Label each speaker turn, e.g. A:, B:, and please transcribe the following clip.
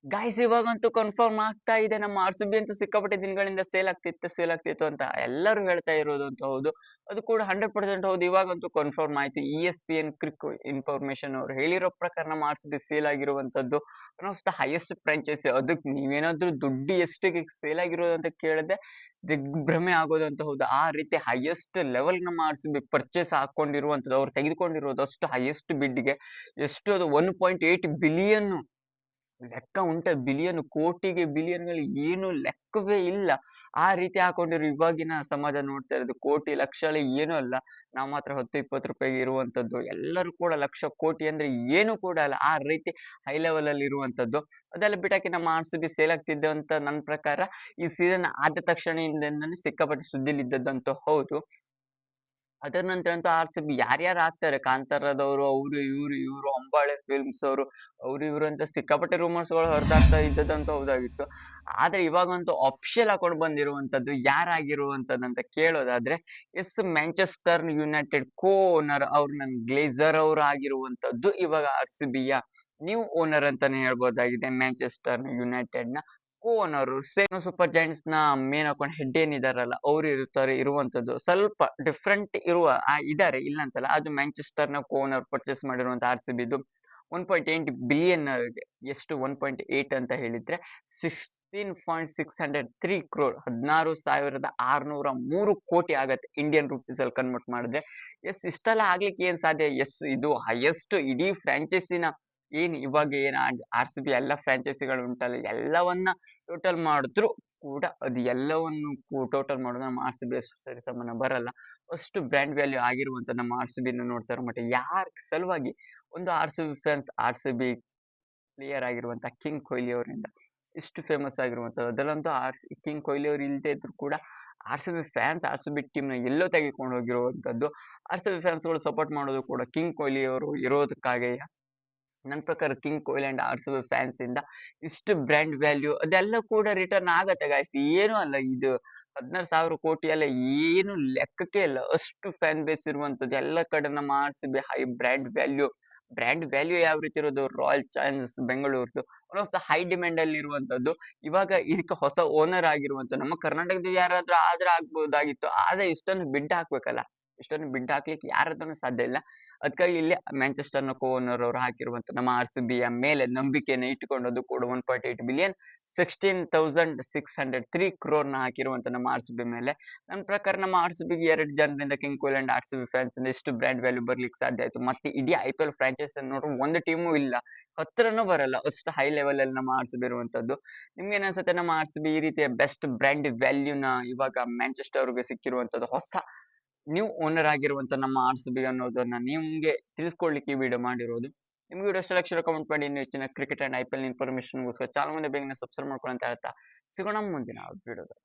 A: Guys ಇವಾಗಂತೂ confirm ಆಗ್ತಾ ಇದೆ. ನಮ್ಮ ಆರ್-ಸಿ-ಬಿ ಅಂತೂ ಸಿಕ್ಕಾಪಟ್ಟೆ ದಿನಗಳಿಂದ ಸೇಲ್ ಆಗ್ತಿತ್ತು ಅಂತ ಎಲ್ಲರೂ ಹೇಳ್ತಾ ಇರೋದಂತೂ ಹೌದು. ಅದು ಕೂಡ 100% ಹೌದು. ಇವಾಗಂತೂ ಕನ್ಫರ್ಮ್ ಆಯ್ತು. ESPN ಕ್ರಿಕ್ ಇನ್ಫಾರ್ಮೇಷನ್ ಅವ್ರು ಹೇಳಿರೋ ಪ್ರಕಾರ ನಮ್ಮ ಆರ್-ಸಿ-ಬಿ ಸೇಲ್ ಆಗಿರುವಂತದ್ದು one of the highest franchise. ಅದಕ್ಕೆ ನೀವೇನಾದ್ರೂ ದುಡ್ಡು ಎಷ್ಟಿಗೆ ಸೇಲ್ ಆಗಿರೋದು ಅಂತ ಕೇಳಿದ್ರೆ ದಿಗ್ಭ್ರಮೆ ಆಗೋದಂತೂ ಹೌದು. ಆ ರೀತಿ ಹೈಯೆಸ್ಟ್ ಲೆವೆಲ್ ನಮ್ಮ ಆರ್-ಸಿ-ಬಿ ಪರ್ಚೇಸ್ ಹಾಕೊಂಡಿರುವಂತದ್ದು, ಅವ್ರು ತೆಗೆದುಕೊಂಡಿರೋದು ಅಷ್ಟು ಹೈಯೆಸ್ಟ್ ಬಿಡ್ಗೆ. ಎಷ್ಟು ಅದು 1.8 ಬಿಲಿಯನ್ ಲೆಕ್ಕ ಉಂಟ. ಬಿಲಿಯನ್, ಕೋಟಿಗೆ ಬಿಲಿಯನ್‌ಗಳು ಏನು ಲೆಕ್ಕವೇ ಇಲ್ಲ. ಆ ರೀತಿ ಹಾಕೊಂಡಿರೋ ಇವಾಗಿನ ಸಮಾಜ ನೋಡ್ತಾ ಇರೋದು ಕೋಟಿ ಲಕ್ಷಗಳು ಏನೂ ಅಲ್ಲ. ನಾವು ಮಾತ್ರ 10, 20 ರೂಪಾಯಿಗೆ ಇರುವಂತದ್ದು. ಎಲ್ಲರೂ ಕೂಡ ಲಕ್ಷ, ಕೋಟಿ ಅಂದ್ರೆ ಏನು ಕೂಡ ಅಲ್ಲ. ಆ ರೀತಿ ಹೈ ಲೆವೆಲ್ ಅಲ್ಲಿ ಇರುವಂತದ್ದು. ಅದೆಲ್ಲ ಬಿಟ್ಟಾಕಿ ನಮ್ಮ ಆರ್-ಸಿ-ಬಿ ಸೇಲ್ ಆಗ್ತಿದ್ದು ಅಂತ ನನ್ನ ಪ್ರಕಾರ ಈ ಸೀಸನ್ ಆದ ತಕ್ಷಣದಿಂದನೇ ಸಿಕ್ಕಾಪಟ್ಟೆ ಸುದ್ದಿಲಿ ಇದ್ದದ್ದಂತೂ ಹೌದು. ಅದರ ನಂತರ ಅಂತೂ ಆರ್-ಸಿ-ಬಿ ಯಾರ್ಯಾರು ಆಗ್ತಾರೆ ಕಾಂತಾರದವರು, ಇವ್ರು ಅಂಬಾಳೆ ಫಿಲ್ಮ್ಸ್ ಅವರು, ಇವ್ರು ಅಂತ ಸಿಕ್ಕಾಪಟ್ಟೆ ರೂಮರ್ಸ್‌ಗಳು ಹರಿದಾಡ್ತಾ ಇದ್ದದ್ದಂತೂ ಹೌದಾಗಿತ್ತು. ಆದ್ರೆ ಇವಾಗಂತೂ ಅಫಿಷಿಯಲ್ ಹಾಕೊಂಡು ಬಂದಿರುವಂತದ್ದು ಯಾರಾಗಿರುವಂತದ್ದಂತ ಕೇಳೋದಾದ್ರೆ ಮ್ಯಾಂಚೆಸ್ಟರ್ ಯುನೈಟೆಡ್ ಓನರ್ ಅವ್ರು ಗ್ಲೇಸರ್ ಅವರು ಆಗಿರುವಂತದ್ದು ಇವಾಗ ಆರ್-ಸಿ-ಬಿಯ ನ್ಯೂ ಓನರ್ ಅಂತಾನೆ ಹೇಳ್ಬಹುದಾಗಿದೆ. ಮ್ಯಾಂಚೆಸ್ಟರ್ ಯುನೈಟೆಡ್‌ನ ಓನರು ಸೇಮ್ ಸೂಪರ್ ಜೈಂಟ್ಸ್‌ನ ಮೇನ್ ಅಕೌಂಟ್ ಹೆಡ್ ಏನಿದಾರಲ್ಲ ಅವ್ರು ಇರುವಂತದ್ದು. ಸ್ವಲ್ಪ ಡಿಫರೆಂಟ್ ಇದಾರೆ ಇಲ್ಲ ಅಂತಲ್ಲ. ಅದು ಮ್ಯಾಂಚೆಸ್ಟರ್‌ನ ಓನರ್ ಪರ್ಚೇಸ್ ಮಾಡಿರುವಂತ ಆರ್-ಸಿ-ಬಿದು 1.8 ಬಿಲಿಯನ್ ಎಷ್ಟು 1.8 ಅಂತ ಹೇಳಿದ್ರೆ 16.603 ಕ್ರೋರ್ 16,603 ಕೋಟಿ ಆಗತ್ತೆ ಇಂಡಿಯನ್ ರುಪೀಸ್ ಅಲ್ಲಿ ಕನ್ವರ್ಟ್ ಮಾಡಿದ್ರೆ. ಇಷ್ಟೆಲ್ಲ ಆಗ್ಲಿಕ್ಕೆ ಏನ್ ಸಾಧ್ಯ? ಇದು ಹೈಯೆಸ್ಟ್ ಇಡೀ ಫ್ರಾಂಚೈಸಿನ ಏನ್ ಇವಾಗ ಏನ್ ಆರ್-ಸಿ-ಬಿ ಎಲ್ಲ ಫ್ರಾಂಚೈಸಿಗಳು ಉಂಟಲ್ಲ ಎಲ್ಲವನ್ನ ಟೋಟಲ್ ಮಾಡಿದ್ರು ಕೂಡ ಅದು ಎಲ್ಲವನ್ನು ಟೋಟಲ್ ಮಾಡಿದ್ರೆ ನಮ್ಮ ಆರ್-ಸಿ-ಬಿ ಅಷ್ಟು ಸರಿಸಮಾನ ಬರಲ್ಲ. ಅಷ್ಟು ಬ್ರ್ಯಾಂಡ್ ವ್ಯಾಲ್ಯೂ ಆಗಿರುವಂತ ನಮ್ಮ ಆರ್-ಸಿ-ಬಿನ ನೋಡ್ತಾರೆ ಮಟ್ಟ ಯಾರ ಸಲುವಾಗಿ ಒಂದು ಆರ್-ಸಿ-ಬಿ ಫ್ಯಾನ್ಸ್ ಆರ್-ಸಿ-ಬಿ ಪ್ಲೇಯರ್ ಆಗಿರುವಂತ ಕಿಂಗ್ ಕೊಹ್ಲಿ ಅವರಿಂದ ಇಷ್ಟು ಫೇಮಸ್ ಆಗಿರುವಂತದ್ದು. ಅದರಲ್ಲಂತೂ ಕಿಂಗ್ ಕೊಹ್ಲಿ ಅವರು ಇಲ್ಲದೆ ಇದ್ರು ಕೂಡ ಆರ್-ಸಿ-ಬಿ ಫ್ಯಾನ್ಸ್ ಆರ್-ಸಿ-ಬಿ ಟೀಮ್ ನ ಎಲ್ಲೋ ತೆಗೆದುಕೊಂಡು ಹೋಗಿರುವಂತದ್ದು. ಆರ್-ಸಿ-ಬಿ ಫ್ಯಾನ್ಸ್ ಗಳು ಸಪೋರ್ಟ್ ಮಾಡೋದು ಕೂಡ ಕಿಂಗ್ ಕೊಹ್ಲಿ ಅವರು ಇರೋದಕ್ಕಾಗಿ. ನನ್ನ ಪ್ರಕಾರ king Kohli and R-C-B fans ಇಂದ ಇಷ್ಟು ಬ್ರ್ಯಾಂಡ್ ವ್ಯಾಲ್ಯೂ ಅದೆಲ್ಲ ಕೂಡ ರಿಟರ್ನ್ ಆಗತ್ತೆ ಗಾಯ್ಸ್. ಏನು ಅಲ್ಲ ಇದು 16,000 ಕೋಟಿ ಅಲ್ಲ, ಏನು ಲೆಕ್ಕಕ್ಕೆ ಇಲ್ಲ. ಅಷ್ಟು ಫ್ಯಾನ್ ಬೇಸ್ ಇರುವಂತದ್ದು ಎಲ್ಲ ಕಡೆ ನಮ್ಮ ಆರ್-ಸಿ-ಬಿ ಹೈ ಬ್ರ್ಯಾಂಡ್ ವ್ಯಾಲ್ಯೂ ಯಾವ ರೀತಿ ಇರೋದು ರಾಯಲ್ ಚಾಲೆಂಜರ್ಸ್ ಬೆಂಗಳೂರ್ದು one of the high demand ಅಲ್ಲಿ ಇರುವಂತದ್ದು. ಇವಾಗ ಇದಕ್ಕೆ ಹೊಸ ಓನರ್ ಆಗಿರುವಂತ ನಮ್ಮ ಕರ್ನಾಟಕದ ಯಾರಾದ್ರೂ ಆದ್ರೆ ಆಗ್ಬಹುದಾಗಿತ್ತು. ಆದ್ರೆ ಇಷ್ಟೊಂದು ಬಿಡ್ ಹಾಕ್ಬೇಕಲ್ಲ, ಇಷ್ಟೊಂದು ಬಿಡ್ ಹಾಕ್ಲಿಕ್ಕೆ ಯಾರತ್ರನೂ ಸಾಧ್ಯ ಇಲ್ಲ. ಅದಕ್ಕಾಗಿ ಇಲ್ಲಿ ಮ್ಯಾಂಚೆಸ್ಟರ್ ನ ಓನರ್ ಅವರು ಹಾಕಿರುವಂತ ನಮ್ಮ ಆರ್-ಸಿ-ಬಿಯ ಮೇಲೆ ನಂಬಿಕೆಯನ್ನು ಇಟ್ಟುಕೊಂಡದ್ದು ಕೂಡ 1.8 ಬಿಲಿಯನ್ 16,603 ಕ್ರೋರ್ ನ ಹಾಕಿರುವಂತ ನಮ್ಮ ಆರ್-ಸಿ-ಬಿ ಮೇಲೆ. ನನ್ನ ಪ್ರಕಾರ ನಮ್ಮ ಆರ್-ಸಿ-ಬಿಗೆ 2 ಜನರಿಂದ king Kohli and R-C-B fans ಇಂದ ಎಷ್ಟು ಬ್ರ್ಯಾಂಡ್ ವ್ಯಾಲ್ಯೂ ಬರ್ಲಿಕ್ಕೆ ಸಾಧ್ಯ ಆಯ್ತು. ಮತ್ತೆ ಇಡೀ IPL ಫ್ರಾಂಚೈಸ್ ನೋಡ್ರೆ ಒಂದು ಟೀಮು ಇಲ್ಲ, ಹತ್ರನೂ ಬರಲ್ಲ. ಅಷ್ಟು ಹೈ ಲೆವೆಲ್ ಅಲ್ಲಿ ನಮ್ಮ ಆರ್-ಸಿ-ಬಿ ಇರುವಂತದ್ದು. ನಿಮ್ಗೆ ಏನ್ ನಮ್ಮ ಆರ್-ಸಿ-ಬಿ ಈ ರೀತಿಯ ಬೆಸ್ಟ್ ಬ್ರ್ಯಾಂಡ್ ವ್ಯಾಲ್ಯೂನ ಇವಾಗ ಮ್ಯಾಂಚೆಸ್ಟರ್ ಅವ್ರಿಗೆ ಸಿಕ್ಕಿರುವಂತದ್ದು ಹೊಸ ನ್ಯೂ ಓನರ್ ಆಗಿರುವಂತ ನಮ್ಮ ಆರ್-ಸಿ-ಬಿ ಅನ್ನೋದನ್ನ ನಿಮ್ಗೆ ತಿಳಿಸ್ಕೊಡ್ಲಿಕ್ಕೆ ಈ ವಿಡಿಯೋ ಮಾಡಿರೋದು. ನಿಮ್ಗೆ ವಿಡಿಯೋ ಇಷ್ಟ ಲಕ್ಷ ಕಮೆಂಟ್ ಮಾಡಿ. ಇನ್ನು ಹೆಚ್ಚಿನ ಕ್ರಿಕೆಟ್ ಅಂಡ್ IPL ಇನ್ಫಾರ್ಮೇಶನ್ ಗೋಸ್ಕರ ಚಾನಲ್ ಮುಂದೆ ಬೇಗನೆ ಸಬ್ಸ್ಕ್ರೈಬ್ ಮಾಡ್ಕೊಳ್ಳಿ ಅಂತ ಹೇಳ್ತಾ ಸಿಗೋಣ ಮುಂದಿನ ವಿಡಿಯೋದಲ್ಲಿ.